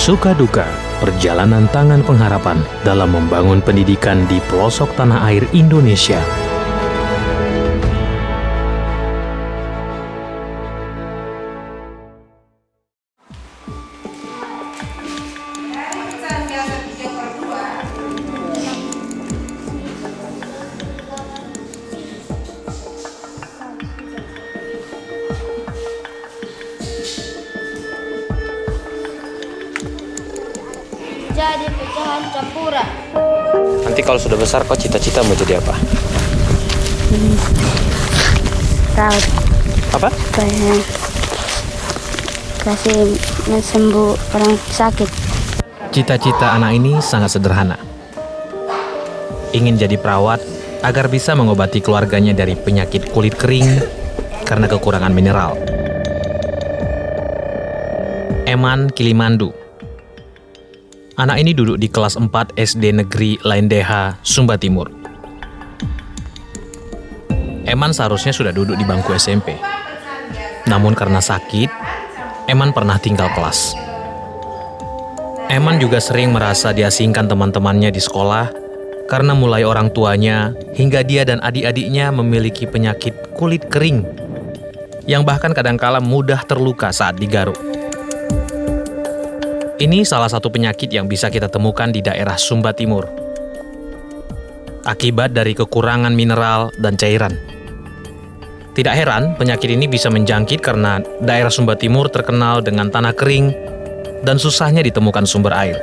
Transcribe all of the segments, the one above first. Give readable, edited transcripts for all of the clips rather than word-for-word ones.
Suka duka, perjalanan tangan pengharapan dalam membangun pendidikan di pelosok tanah air Indonesia. Jadi pecahan campuran. Nanti kalau sudah besar kau cita-cita mau jadi apa? Raut. Apa? Kayak kasih sembuh orang sakit. Cita-cita anak ini sangat sederhana. Ingin jadi perawat agar bisa mengobati keluarganya dari penyakit kulit kering karena kekurangan mineral. Eman Kilimandu. Anak ini duduk di kelas 4 SD Negeri Laindeha, Sumba Timur. Eman seharusnya sudah duduk di bangku SMP. Namun karena sakit, Eman pernah tinggal kelas. Eman juga sering merasa diasingkan teman-temannya di sekolah karena mulai orang tuanya hingga dia dan adik-adiknya memiliki penyakit kulit kering yang bahkan kadangkala mudah terluka saat digaruk. Ini salah satu penyakit yang bisa kita temukan di daerah Sumba Timur. Akibat dari kekurangan mineral dan cairan. Tidak heran penyakit ini bisa menjangkit karena daerah Sumba Timur terkenal dengan tanah kering dan susahnya ditemukan sumber air.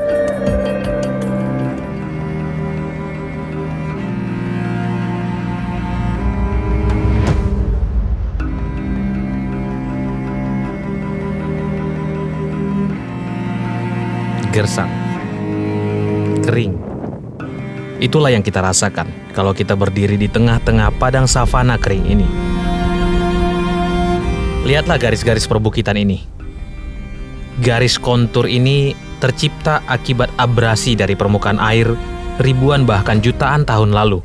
Gersang, kering. Itulah yang kita rasakan kalau kita berdiri di tengah-tengah padang savana kering ini. Lihatlah garis-garis perbukitan ini. Garis kontur ini tercipta akibat abrasi dari permukaan air ribuan bahkan jutaan tahun lalu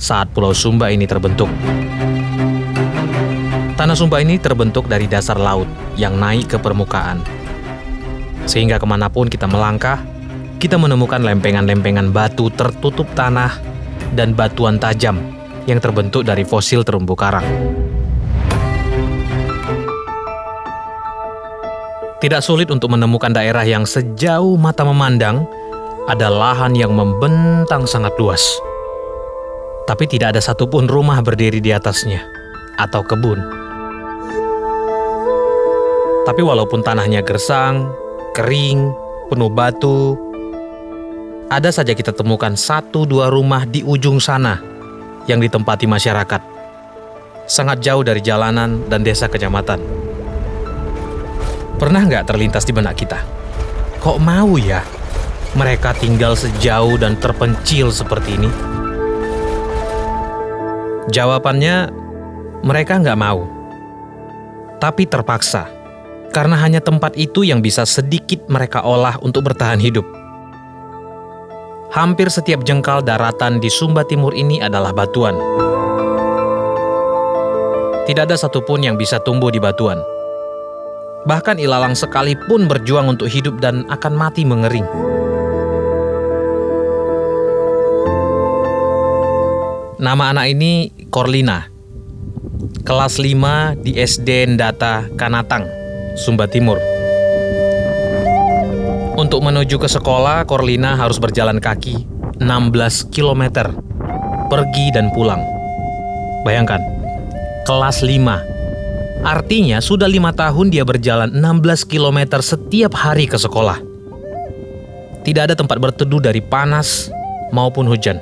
saat Pulau Sumba ini terbentuk. Tanah Sumba ini terbentuk dari dasar laut yang naik ke permukaan. Sehingga kemanapun kita melangkah, kita menemukan lempengan-lempengan batu tertutup tanah dan batuan tajam yang terbentuk dari fosil terumbu karang. Tidak sulit untuk menemukan daerah yang sejauh mata memandang ada lahan yang membentang sangat luas. Tapi tidak ada satupun rumah berdiri di atasnya atau kebun. Tapi walaupun tanahnya gersang, kering, penuh batu, ada saja kita temukan 1-2 rumah di ujung sana yang ditempati masyarakat, sangat jauh dari jalanan dan desa kecamatan. Pernah nggak terlintas di benak kita, kok mau ya mereka tinggal sejauh dan terpencil seperti ini? Jawabannya, mereka nggak mau, tapi terpaksa. Karena hanya tempat itu yang bisa sedikit mereka olah untuk bertahan hidup. Hampir setiap jengkal daratan di Sumba Timur ini adalah batuan. Tidak ada satupun yang bisa tumbuh di batuan. Bahkan ilalang sekalipun berjuang untuk hidup dan akan mati mengering. Nama anak ini Korlina. Kelas 5 di SD Ndata Kanatang, Sumba Timur. Untuk menuju ke sekolah, Korlina harus berjalan kaki 16 km, pergi dan pulang. Bayangkan, kelas 5. Artinya sudah 5 tahun dia berjalan 16 km setiap hari ke sekolah. Tidak ada tempat berteduh dari panas maupun hujan.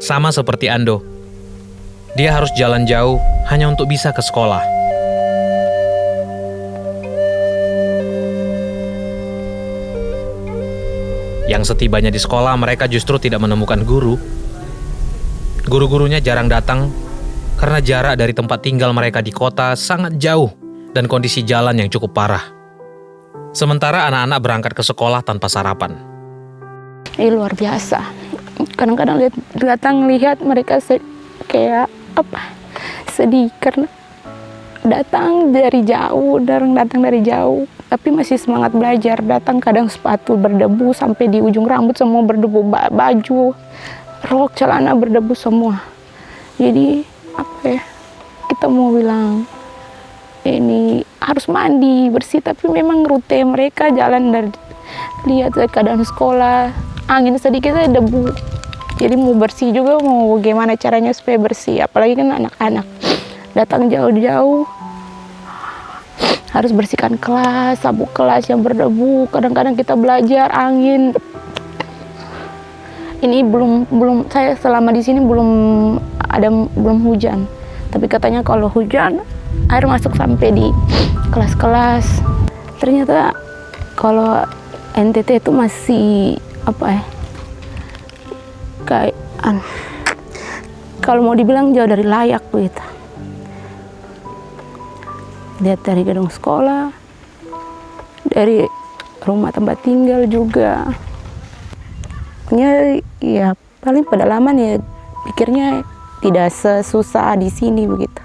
Sama seperti Ando, dia harus jalan jauh hanya untuk bisa ke sekolah. Yang setibanya di sekolah, mereka justru tidak menemukan guru. Guru-gurunya jarang datang karena jarak dari tempat tinggal mereka di kota sangat jauh dan kondisi jalan yang cukup parah. Sementara anak-anak berangkat ke sekolah tanpa sarapan. Ini luar biasa. Kadang-kadang datang lihat mereka kayak sedih karena datang dari jauh, datang dari jauh. tapi masih semangat belajar. Datang kadang sepatu berdebu sampai di ujung rambut semua berdebu, baju, rok, celana berdebu semua. Jadi apa ya, kita mau bilang ini harus mandi bersih, tapi memang rute mereka jalan dari lihat keadaan sekolah, angin sedikit aja debu. Jadi mau bersih juga, mau bagaimana caranya supaya bersih, apalagi kan anak-anak datang jauh-jauh, harus bersihkan kelas, sabuk kelas yang berdebu. Kadang-kadang kita belajar angin. Ini belum saya selama di sini belum hujan. Tapi katanya kalau hujan air masuk sampai di kelas-kelas. Ternyata kalau NTT itu masih apa ya? Kayak kalau mau dibilang jauh dari layak begitu. Lihat dari gedung sekolah, dari rumah tempat tinggal juga. Ya paling pedalaman ya pikirnya tidak sesusah di sini begitu.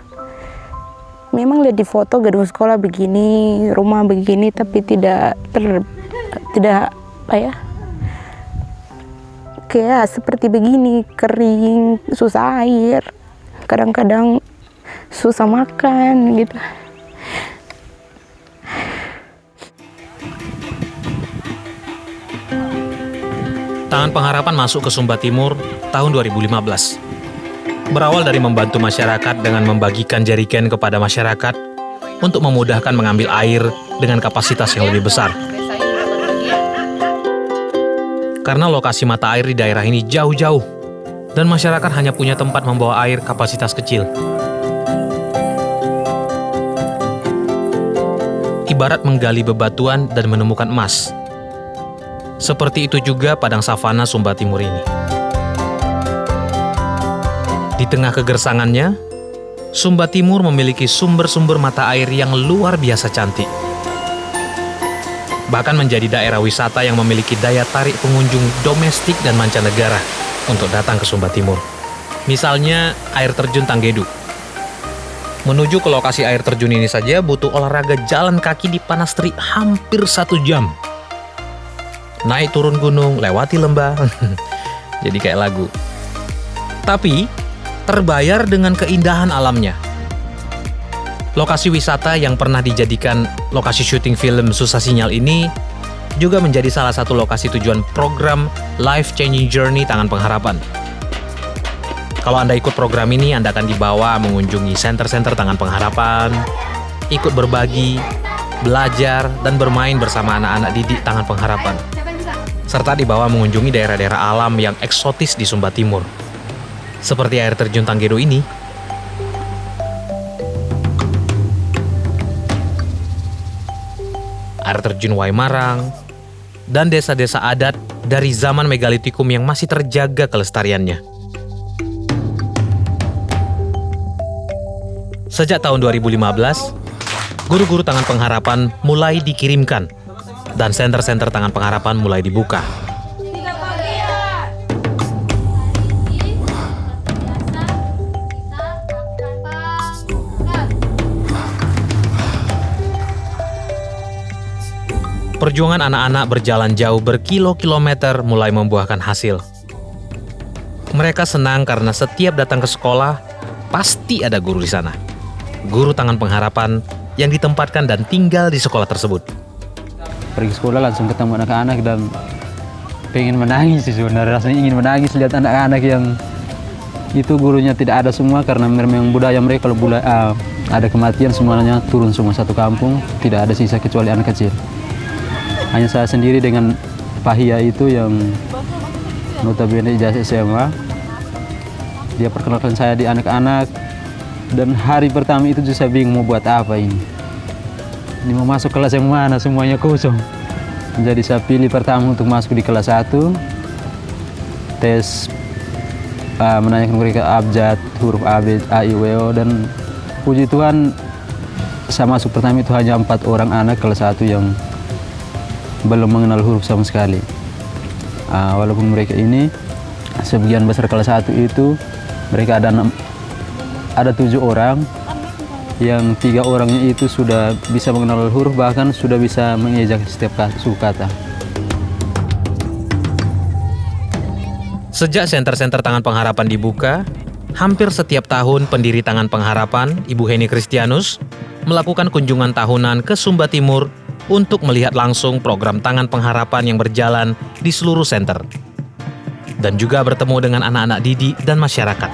Memang lihat di foto gedung sekolah begini, rumah begini, tapi tidak apa ya, kayak seperti begini, kering, susah air, kadang-kadang susah makan gitu. Tangan Pengharapan masuk ke Sumba Timur tahun 2015. Berawal dari membantu masyarakat dengan membagikan jerigen kepada masyarakat untuk memudahkan mengambil air dengan kapasitas yang lebih besar. Karena lokasi mata air di daerah ini jauh-jauh dan masyarakat hanya punya tempat membawa air kapasitas kecil. Ibarat menggali bebatuan dan menemukan emas. Seperti itu juga padang savana Sumba Timur ini. Di tengah kegersangannya, Sumba Timur memiliki sumber-sumber mata air yang luar biasa cantik. Bahkan menjadi daerah wisata yang memiliki daya tarik pengunjung domestik dan mancanegara untuk datang ke Sumba Timur. Misalnya air terjun Tanggedu. Menuju ke lokasi air terjun ini saja butuh olahraga jalan kaki di panas terik hampir 1 jam. Naik turun gunung, lewati lembah, jadi kayak lagu. Tapi, terbayar dengan keindahan alamnya. Lokasi wisata yang pernah dijadikan lokasi syuting film Susah Sinyal ini juga menjadi salah satu lokasi tujuan program Life Changing Journey Tangan Pengharapan. Kalau Anda ikut program ini, Anda akan dibawa mengunjungi senter-senter Tangan Pengharapan, ikut berbagi, belajar, dan bermain bersama anak-anak didik Tangan Pengharapan. Serta dibawa mengunjungi daerah-daerah alam yang eksotis di Sumba Timur. Seperti air terjun Tanggedo ini. Air terjun Waimarang, dan desa-desa adat dari zaman megalitikum yang masih terjaga kelestariannya. Sejak tahun 2015, guru-guru Tangan Pengharapan mulai dikirimkan dan senter-senter Tangan Pengharapan mulai dibuka. Perjuangan anak-anak berjalan jauh berkilo-kilometer mulai membuahkan hasil. Mereka senang karena setiap datang ke sekolah, pasti ada guru di sana. Guru Tangan Pengharapan yang ditempatkan dan tinggal di sekolah tersebut. Pergi sekolah langsung ketemu anak-anak dan pengen menangis sih sebenarnya. Rasanya ingin menangis lihat anak-anak yang itu gurunya tidak ada semua karena memang budaya mereka kalau ada kematian semuanya turun semua satu kampung, tidak ada sisa kecuali anak kecil. Hanya saya sendiri dengan Pahia itu yang notabene ijazah SMA. Dia perkenalkan saya di anak-anak dan hari pertama itu saya bingung mau buat apa ini. Ini mau masuk kelas yang mana, semuanya kosong. Jadi saya pilih pertama untuk masuk di kelas 1. Tes menanyakan mereka abjad, huruf A, B, A, I, W, O. Dan puji Tuhan, saya masuk pertama itu hanya 4 orang anak kelas 1 yang belum mengenal huruf sama sekali. Walaupun mereka ini, sebagian besar kelas 1 itu, mereka ada 7 orang. yang 3 orangnya itu sudah bisa mengenal huruf, bahkan sudah bisa mengejak setiap suku kata. Sejak senter-senter Tangan Pengharapan dibuka, hampir setiap tahun pendiri Tangan Pengharapan, Ibu Heni Kristianus, melakukan kunjungan tahunan ke Sumba Timur untuk melihat langsung program Tangan Pengharapan yang berjalan di seluruh senter. Dan juga bertemu dengan anak-anak didik dan masyarakat.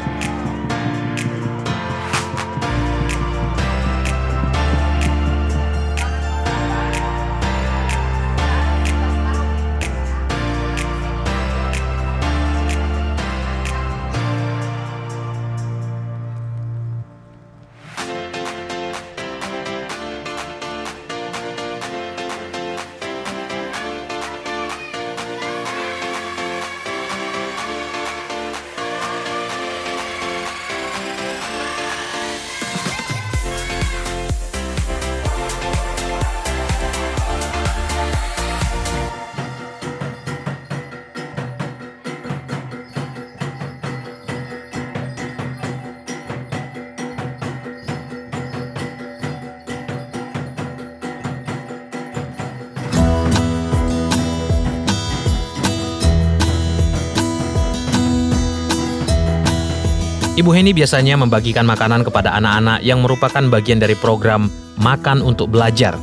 Ibu Heni biasanya membagikan makanan kepada anak-anak yang merupakan bagian dari program Makan untuk Belajar.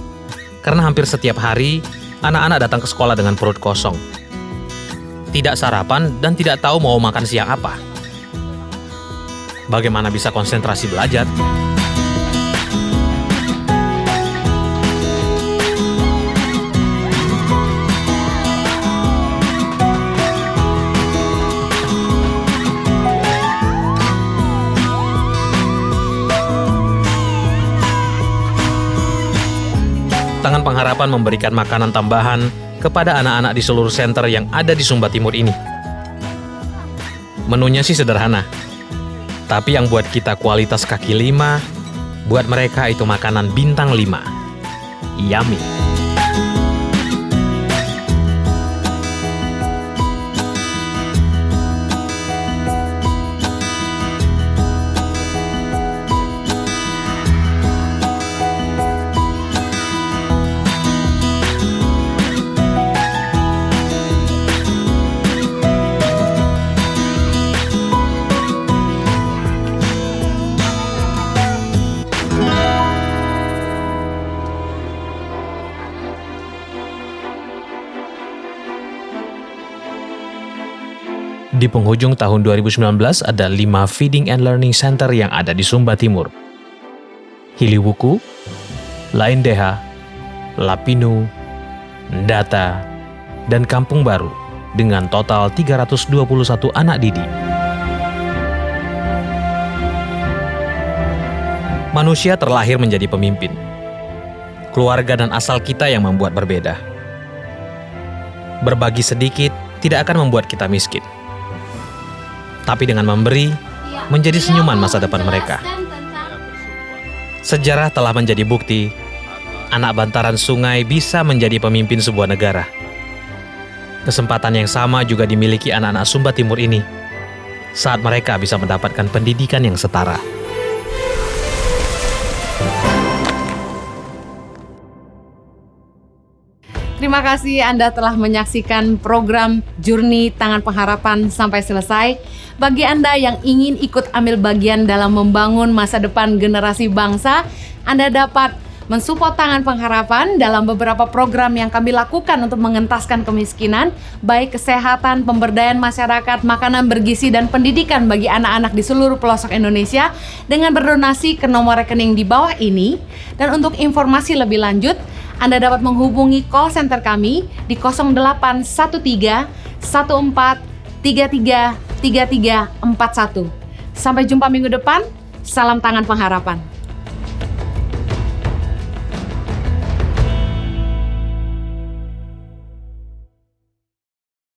Karena hampir setiap hari, anak-anak datang ke sekolah dengan perut kosong. Tidak sarapan dan tidak tahu mau makan siang apa. Bagaimana bisa konsentrasi belajar? Tangan Pengharapan memberikan makanan tambahan kepada anak-anak di seluruh senter yang ada di Sumba Timur ini. Menunya sih sederhana, tapi yang buat kita kualitas kaki 5, buat mereka itu makanan bintang 5. Yummy. Di penghujung tahun 2019 ada 5 Feeding and Learning Center yang ada di Sumba Timur. Hiliwuku, Laindeha, Lapinu, Ndata, dan Kampung Baru dengan total 321 anak didik. Manusia terlahir menjadi pemimpin. Keluarga dan asal kita yang membuat berbeda. Berbagi sedikit tidak akan membuat kita miskin. Tapi dengan memberi, menjadi senyuman masa depan mereka. Sejarah telah menjadi bukti, anak bantaran sungai bisa menjadi pemimpin sebuah negara. Kesempatan yang sama juga dimiliki anak-anak Sumba Timur ini, saat mereka bisa mendapatkan pendidikan yang setara. Terima kasih Anda telah menyaksikan program Journey Tangan Pengharapan sampai selesai. Bagi Anda yang ingin ikut ambil bagian dalam membangun masa depan generasi bangsa, Anda dapat mensupport Tangan Pengharapan dalam beberapa program yang kami lakukan untuk mengentaskan kemiskinan, baik kesehatan, pemberdayaan masyarakat, makanan bergizi, dan pendidikan bagi anak-anak di seluruh pelosok Indonesia dengan berdonasi ke nomor rekening di bawah ini. Dan untuk informasi lebih lanjut, Anda dapat menghubungi call center kami di 0813 14 33 3341. Sampai jumpa minggu depan. Salam Tangan Pengharapan.